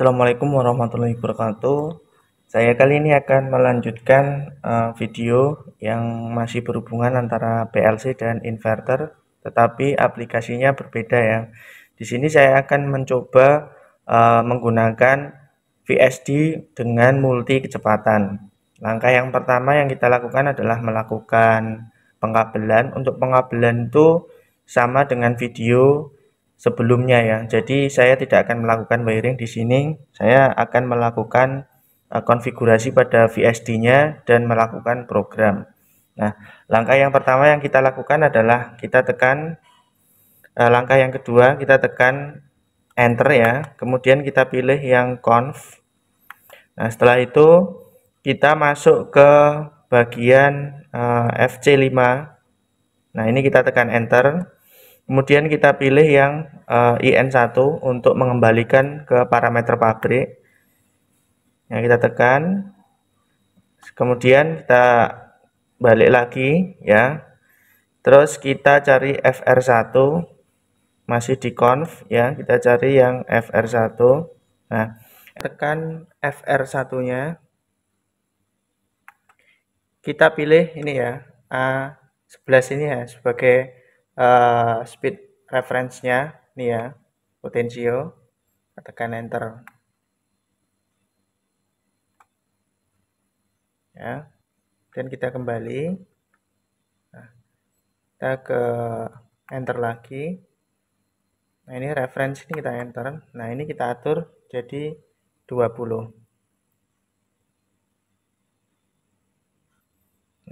Assalamualaikum warahmatullahi wabarakatuh. Saya kali ini akan melanjutkan video yang masih berhubungan antara PLC dan inverter, tetapi aplikasinya berbeda ya. Di sini saya akan mencoba menggunakan VSD dengan multi kecepatan. Langkah yang pertama yang kita lakukan adalah melakukan pengkabelan. Untuk pengkabelan itu sama dengan video sebelumnya ya. Jadi saya tidak akan melakukan wiring di sini. Saya akan melakukan konfigurasi pada VSD-nya dan melakukan program. Nah, langkah yang pertama yang kita lakukan adalah kita tekan langkah yang kedua kita tekan enter ya. Kemudian kita pilih yang conf. Nah, setelah itu kita masuk ke bagian FC5. Nah, ini kita tekan enter. Kemudian kita pilih yang IN1 untuk mengembalikan ke parameter pabrik. Yang kita tekan. Kemudian kita balik lagi ya. Terus kita cari FR1. Masih di conf ya. Kita cari yang FR1. Nah, tekan FR1-nya. Kita pilih ini ya. A11 ini ya sebagai speed reference-nya nih ya, potensio. Tekan enter ya, dan kita kembali. Nah, kita ke enter lagi. Nah, ini reference ini kita enter. Nah, ini kita atur jadi 20.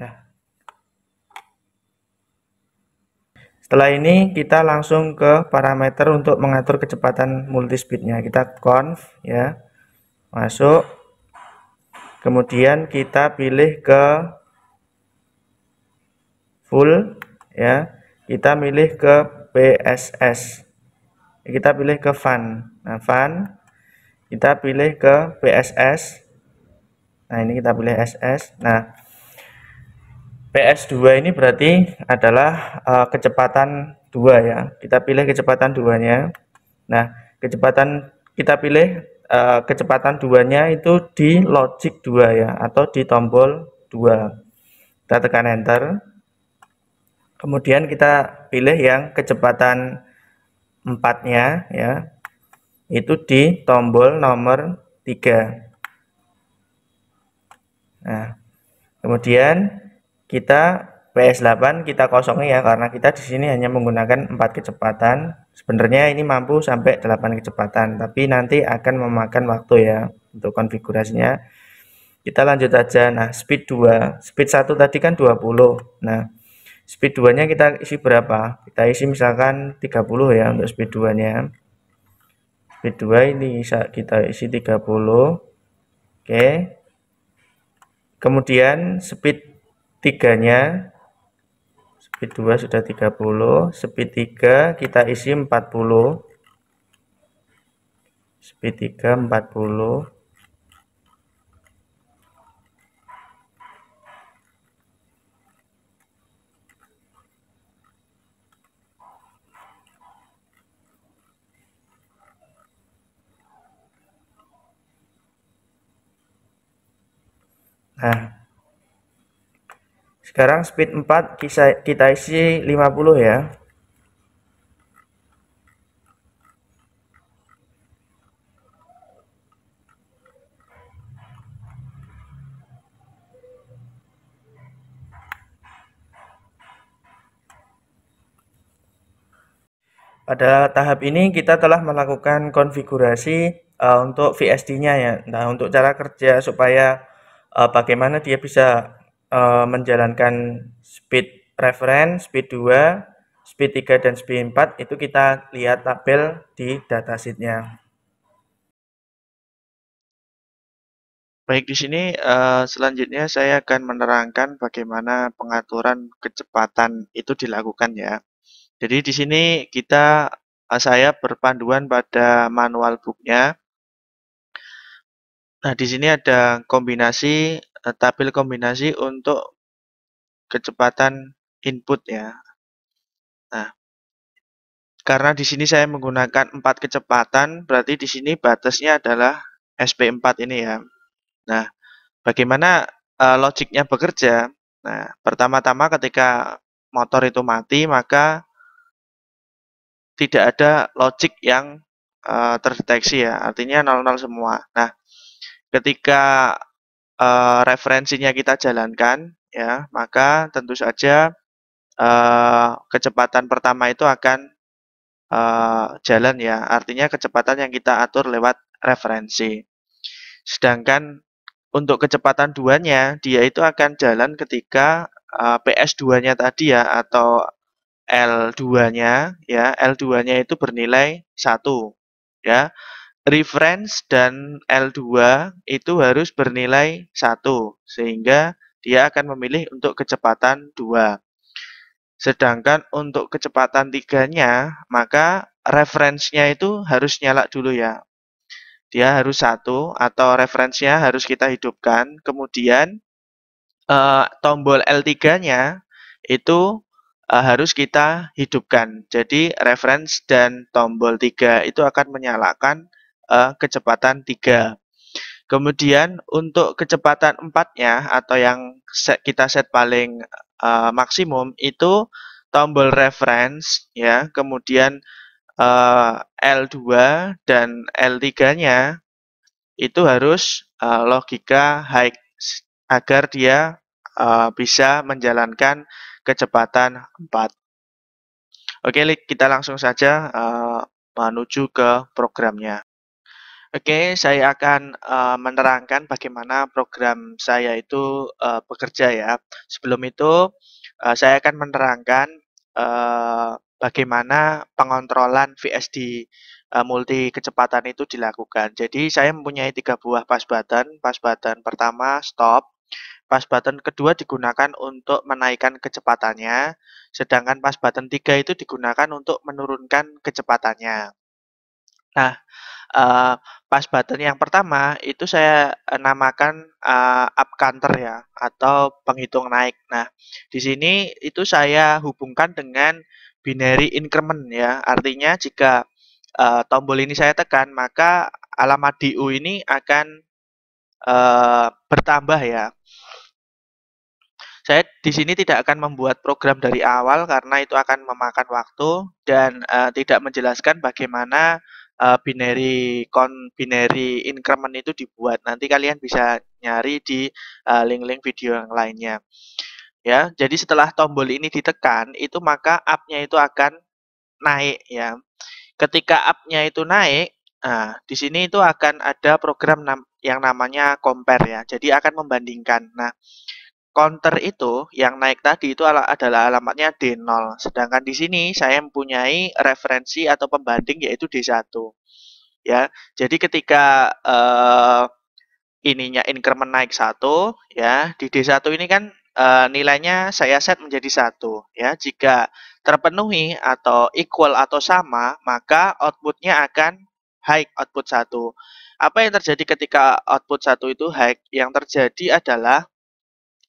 Nah, setelah ini kita langsung ke parameter untuk mengatur kecepatan multispeednya. Kita conf ya, masuk. Kemudian kita pilih ke full ya, kita pilih ke PSS, kita pilih ke fan. Nah, fan kita pilih ke PSS. Nah, ini kita pilih SS. Nah, PS2 ini berarti adalah kecepatan 2 ya. Kita pilih kecepatan 2-nya. Nah, kita pilih kecepatan 2-nya itu di logic 2 ya, atau di tombol 2. Kita tekan enter. Kemudian kita pilih yang kecepatan 4-nya ya. Itu di tombol nomor 3. Nah, kemudian kita PS8 kita kosongi ya, karena kita di sini hanya menggunakan 4 kecepatan. Sebenarnya ini mampu sampai 8 kecepatan, tapi nanti akan memakan waktu ya untuk konfigurasinya. Kita lanjut aja. Nah, speed 2. Speed 1 tadi kan 20. Nah, speed 2-nya kita isi berapa? Kita isi misalkan 30 ya untuk speed 2-nya. Speed 2 ini bisa kita isi 30. Oke. Kemudian speed 3-nya, speed 2 sudah 30, speed 3 kita isi 40. Speed 3 40. Nah, sekarang speed 4 kita isi 50 ya. Pada tahap ini kita telah melakukan konfigurasi untuk VSD-nya ya. Nah, untuk cara kerja supaya bagaimana dia bisa menjalankan speed reference, speed 2, speed 3 dan speed 4 itu kita lihat tabel di datasheet-nya. Baik, di sini selanjutnya saya akan menerangkan bagaimana pengaturan kecepatan itu dilakukan ya. Jadi di sini saya berpanduan pada manual book-nya. Nah, di sini ada kombinasi tabel kombinasi untuk kecepatan input ya. Nah, Karena di sini saya menggunakan 4 kecepatan, berarti di sini batasnya adalah SP4 ini ya. Nah, bagaimana logiknya bekerja? Nah, pertama-tama ketika motor itu mati, maka tidak ada logik yang terdeteksi ya, artinya 00 semua. Nah, ketika referensinya kita jalankan, ya, maka tentu saja kecepatan pertama itu akan jalan ya, artinya kecepatan yang kita atur lewat referensi. Sedangkan untuk kecepatan duanya, dia itu akan jalan ketika PS2-nya tadi ya, atau L2-nya ya, L2-nya itu bernilai 1 ya. Reference dan L2 itu harus bernilai 1 sehingga dia akan memilih untuk kecepatan 2. Sedangkan untuk kecepatan 3-nya, maka referensinya itu harus nyala dulu ya. Dia harus 1 atau referensinya harus kita hidupkan. Kemudian tombol L3-nya itu harus kita hidupkan. Jadi reference dan tombol 3 itu akan menyalakan kecepatan 3. Kemudian untuk kecepatan 4-nya atau yang kita set paling maksimum itu tombol reference ya, kemudian L2 dan L3-nya itu harus logika high agar dia bisa menjalankan kecepatan 4. Oke, kita langsung saja menuju ke programnya. Oke, saya akan menerangkan bagaimana program saya itu bekerja ya. Sebelum itu, saya akan menerangkan bagaimana pengontrolan VSD multi kecepatan itu dilakukan. Jadi, saya mempunyai 3 buah push button. Push button pertama stop, push button kedua digunakan untuk menaikkan kecepatannya, sedangkan push button 3 itu digunakan untuk menurunkan kecepatannya. Nah, pas button yang pertama itu saya namakan up counter ya atau penghitung naik. Nah, di sini itu saya hubungkan dengan binary increment ya. Artinya jika tombol ini saya tekan, maka alamat DU ini akan bertambah ya. Saya di sini tidak akan membuat program dari awal karena itu akan memakan waktu dan tidak menjelaskan bagaimana binary increment itu dibuat. Nanti kalian bisa nyari di link-link video yang lainnya. Ya, jadi setelah tombol ini ditekan, itu maka up-nya itu akan naik ya. Ketika up-nya itu naik, nah di sini itu akan ada program yang namanya compare ya. Jadi akan membandingkan. Nah, counter itu yang naik tadi itu adalah alamatnya D0. Sedangkan di sini saya mempunyai referensi atau pembanding yaitu D1. Ya. Jadi ketika ininya increment naik 1 ya, di D1 ini kan nilainya saya set menjadi 1 ya. Jika terpenuhi atau equal atau sama, maka outputnya akan high output 1. Apa yang terjadi ketika output 1 itu high? Yang terjadi adalah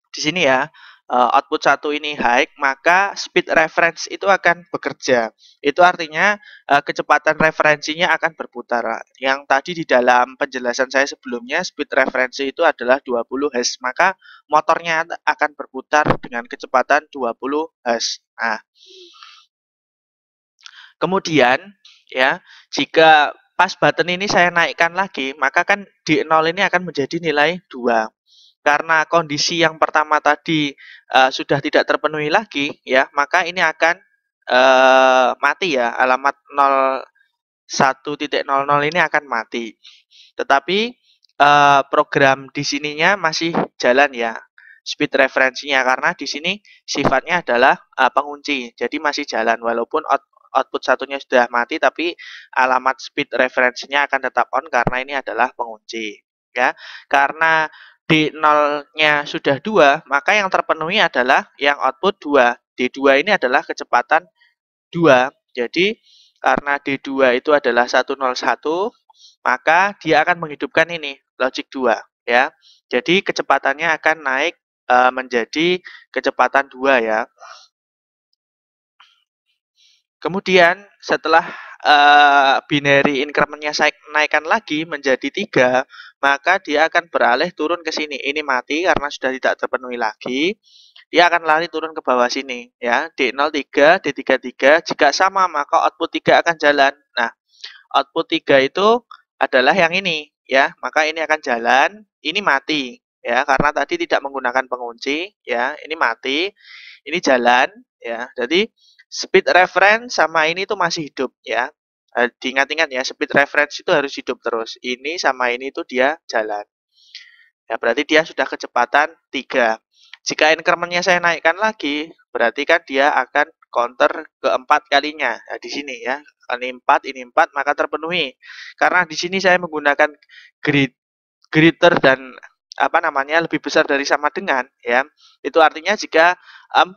di sini ya, output 1 ini high, maka speed reference itu akan bekerja. Itu artinya kecepatan referensinya akan berputar. Yang tadi di dalam penjelasan saya sebelumnya, speed referensi itu adalah 20 Hz, maka motornya akan berputar dengan kecepatan 20 Hz. Nah, kemudian ya, jika pas button ini saya naikkan lagi, maka kan di 0 ini akan menjadi nilai 2. Karena kondisi yang pertama tadi sudah tidak terpenuhi lagi ya, maka ini akan mati ya, alamat 01.00 ini akan mati. Tetapi program di sininya masih jalan ya, speed referensinya, karena di sini sifatnya adalah pengunci. Jadi masih jalan walaupun output satunya sudah mati, tapi alamat speed referensinya akan tetap on karena ini adalah pengunci ya. Karena D0-nya sudah 2, maka yang terpenuhi adalah yang output 2. D2 ini adalah kecepatan 2. Jadi karena D2 itu adalah 101, maka dia akan menghidupkan ini logic 2 ya. Jadi kecepatannya akan naik menjadi kecepatan 2 ya. Kemudian setelah binary increment-nya saya naikkan lagi menjadi 3, maka dia akan beralih turun ke sini. Ini mati karena sudah tidak terpenuhi lagi. Dia akan lari turun ke bawah sini ya. D03, D33 jika sama maka output 3 akan jalan. Nah, output 3 itu adalah yang ini ya. Maka ini akan jalan, ini mati ya karena tadi tidak menggunakan pengunci ya. Ini mati, ini jalan ya. Jadi speed reference sama ini tuh masih hidup ya. Diingat-ingat ya, speed reference itu harus hidup terus. Ini sama ini tuh dia jalan. Ya, berarti dia sudah kecepatan 3. Jika increment-nya saya naikkan lagi, berarti kan dia akan counter keempat kalinya. Nah, di sini ya. Ini 4, maka terpenuhi. Karena di sini saya menggunakan greater dan apa namanya lebih besar dari sama dengan ya. Itu artinya jika 4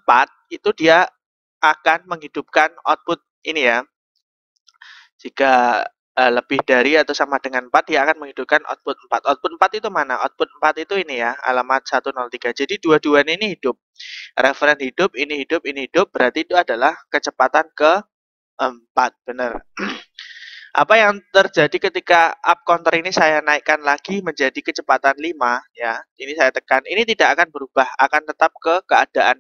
itu dia akan menghidupkan output ini ya. Jika lebih dari atau sama dengan 4, dia akan menghidupkan output 4. Output 4 itu mana? Output 4 itu ini ya, alamat 103. Jadi dua-duanya ini hidup. Referen hidup, ini hidup, berarti itu adalah kecepatan ke-4. Benar. Apa yang terjadi ketika up counter ini saya naikkan lagi menjadi kecepatan 5 ya. Ini saya tekan. Ini tidak akan berubah, akan tetap ke keadaan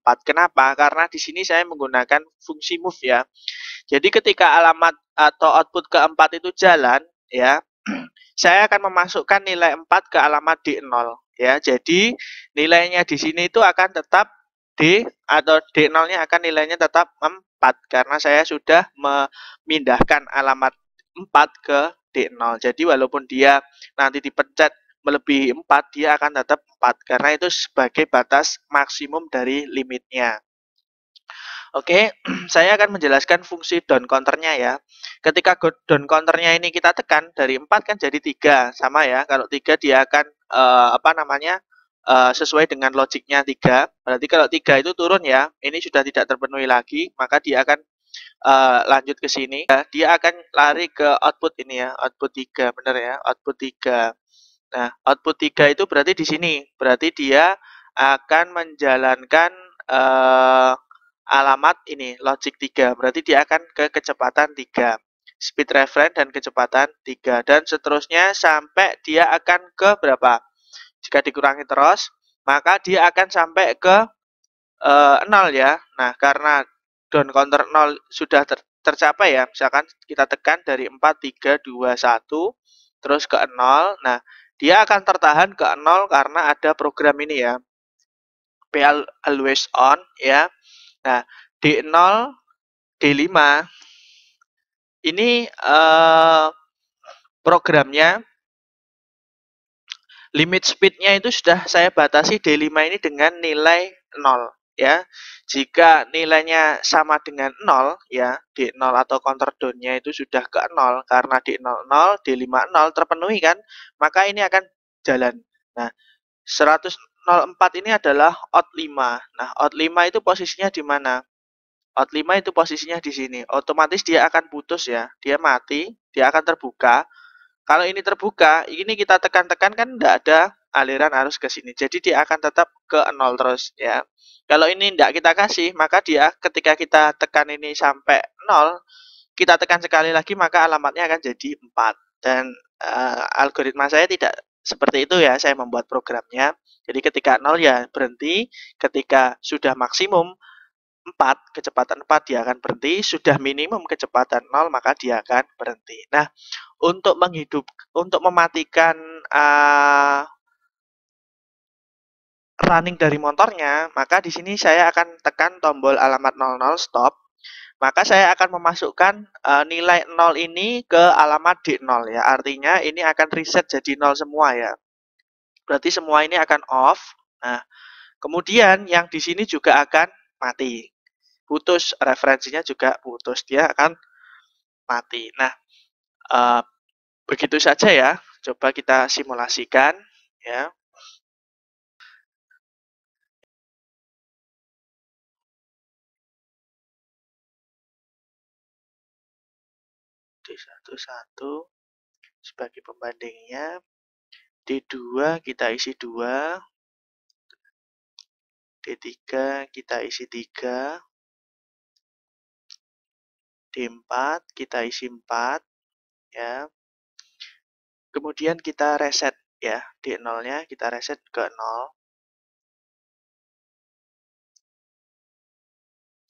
4. Kenapa? Karena di sini saya menggunakan fungsi move ya. Jadi ketika alamat atau output keempat itu jalan, ya, saya akan memasukkan nilai 4 ke alamat D0. Ya, jadi nilainya di sini itu akan tetap D atau D0-nya akan nilainya tetap 4 karena saya sudah memindahkan alamat 4 ke D0. Jadi walaupun dia nanti dipencet melebihi 4, dia akan tetap 4 karena itu sebagai batas maksimum dari limitnya. Oke, saya akan menjelaskan fungsi down counternya ya. Ketika down counternya ini kita tekan dari 4 kan jadi 3, sama ya. Kalau 3 dia akan apa namanya? Sesuai dengan logiknya 3. Berarti kalau 3 itu turun ya, ini sudah tidak terpenuhi lagi, maka dia akan lanjut ke sini. Dia akan lari ke output ini ya, output 3, benar ya, output 3. Nah, output 3 itu berarti di sini. Berarti dia akan menjalankan alamat ini, logic 3. Berarti dia akan ke kecepatan 3. Speed reference dan kecepatan 3. Dan seterusnya sampai dia akan ke berapa? Jika dikurangi terus, maka dia akan sampai ke 0 ya. Nah, karena down counter 0 sudah tercapai ya. Misalkan kita tekan dari 4, 3, 2, 1, terus ke 0. Nah, dia akan tertahan ke 0 karena ada program ini ya. P always on ya. Nah, D0, D5 ini programnya limit speednya itu sudah saya batasi D5 ini dengan nilai 0 ya. Jika nilainya sama dengan 0 ya, D0 atau counter down-nya itu sudah ke 0 karena D0 0, D5 0 terpenuhi kan, maka ini akan jalan. Nah, 104 ini adalah out 5. Nah, out 5 itu posisinya di mana? Out 5 itu posisinya di sini. Otomatis dia akan putus ya. Dia mati, dia akan terbuka. Kalau ini terbuka, ini kita tekan-tekan kan tidak ada aliran arus ke sini. Jadi dia akan tetap ke 0 terus ya. Kalau ini tidak kita kasih, maka dia ketika kita tekan ini sampai 0, kita tekan sekali lagi maka alamatnya akan jadi 4. Dan algoritma saya tidak seperti itu ya, saya membuat programnya. Jadi ketika 0 ya berhenti, ketika sudah maksimum 4, kecepatan 4 dia akan berhenti, sudah minimum kecepatan 0 maka dia akan berhenti. Nah, untuk mematikan running dari motornya, maka di sini saya akan tekan tombol alamat 00 stop. Maka saya akan memasukkan nilai 0 ini ke alamat D0 ya. Artinya ini akan reset jadi 0 semua ya. Berarti semua ini akan off. Nah, kemudian yang di sini juga akan mati. Putus, referensinya juga putus. Dia akan mati. Nah, begitu saja ya. Coba kita simulasikan ya. D11 sebagai pembandingnya. D2 kita isi 2. D3 kita isi 3. D4, kita isi 4 ya. Kemudian kita reset ya, D0-nya kita reset ke 0.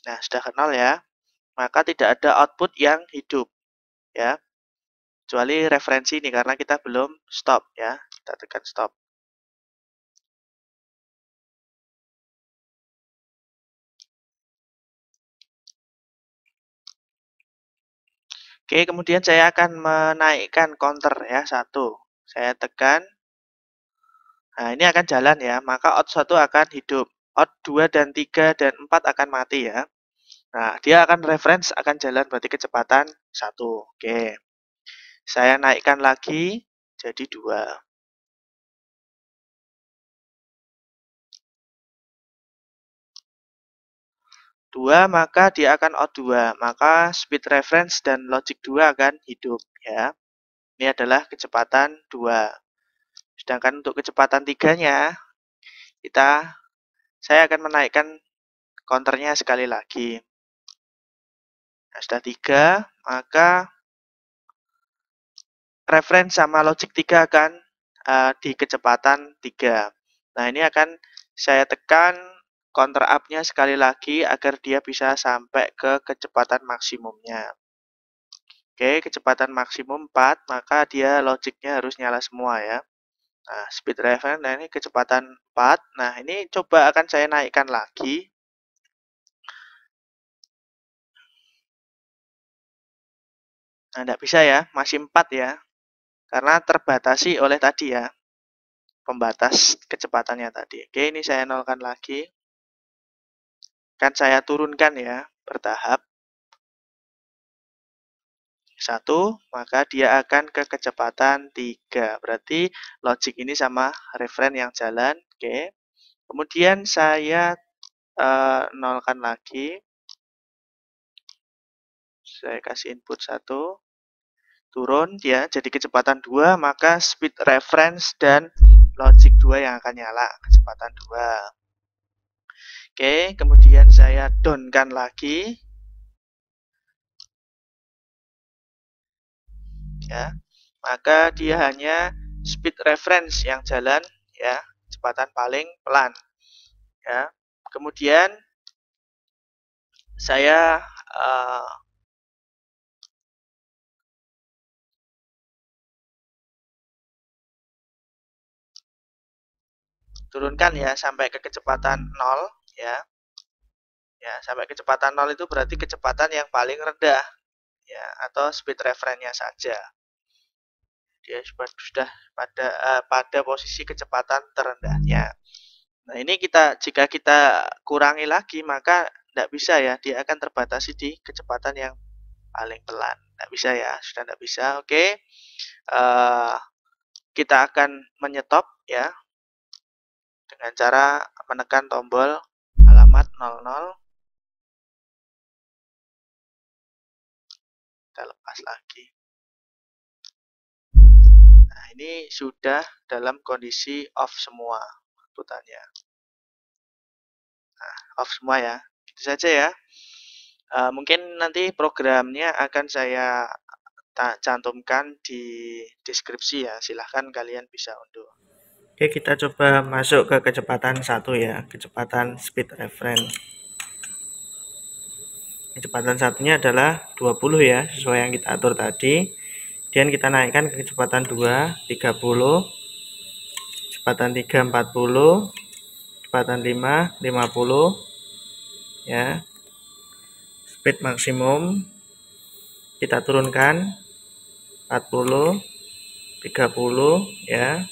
Nah, sudah ke 0 ya. Maka tidak ada output yang hidup ya. Kecuali referensi ini karena kita belum stop ya. Kita tekan stop. Oke, kemudian saya akan menaikkan counter ya, 1. Saya tekan. Nah, ini akan jalan ya, maka out 1 akan hidup. Out 2 dan 3 dan 4 akan mati ya. Nah, dia akan reference akan jalan berarti kecepatan 1. Oke. Saya naikkan lagi jadi 2. 2 maka dia akan out 2. Maka speed reference dan logic 2 akan hidup ya. Ini adalah kecepatan 2. Sedangkan untuk kecepatan 3-nya saya akan menaikkan counternya sekali lagi. Nah, sudah 3, maka reference sama logic 3 akan di kecepatan 3. Nah, ini akan saya tekan counter up-nya sekali lagi agar dia bisa sampai ke kecepatan maksimumnya. Oke, kecepatan maksimum 4, maka dia logiknya harus nyala semua ya. Nah, speed reference, nah ini kecepatan 4. Nah, ini coba akan saya naikkan lagi. Nah, tidak bisa ya, masih 4 ya. Karena terbatasi oleh tadi ya, pembatas kecepatannya tadi. Oke, ini saya nolkan lagi. Kan saya turunkan ya, bertahap. 1, maka dia akan ke kecepatan 3. Berarti logic ini sama referen yang jalan. Oke. Kemudian saya nolkan lagi. Saya kasih input 1. Turun ya, jadi kecepatan 2, maka speed reference dan logic 2 yang akan nyala, kecepatan 2. Oke, kemudian saya down-kan lagi. Ya, maka dia hanya speed reference yang jalan ya, kecepatan paling pelan. Ya, kemudian saya turunkan ya sampai ke kecepatan 0 ya. Ya, sampai kecepatan 0 itu berarti kecepatan yang paling rendah ya, atau speed reference-nya saja. Dia sudah pada posisi kecepatan terendahnya. Nah, ini jika kita kurangi lagi maka tidak bisa ya, dia akan terbatasi di kecepatan yang paling pelan. Tidak bisa ya, sudah tidak bisa. Oke, kita akan menyetop ya dengan cara menekan tombol alamat 00. Kita lepas lagi. Nah, ini sudah dalam kondisi off semua outputannya. Nah, off semua ya. Itu saja ya. Mungkin nanti programnya akan saya cantumkan di deskripsi ya. Silahkan kalian bisa unduh. Oke, kita coba masuk ke kecepatan 1 ya, kecepatan speed reference. Kecepatan satunya adalah 20 ya, sesuai yang kita atur tadi. Kemudian kita naikkan ke kecepatan 2, 30, kecepatan 3, 40, kecepatan 5, 50 ya. Speed maksimum kita turunkan 40, 30 ya,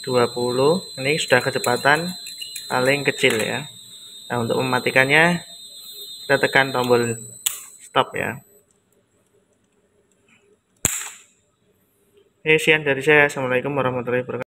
20. Ini sudah kecepatan paling kecil ya. Nah, untuk mematikannya kita tekan tombol stop ya. Sekian dari saya. Assalamualaikum warahmatullahi wabarakatuh.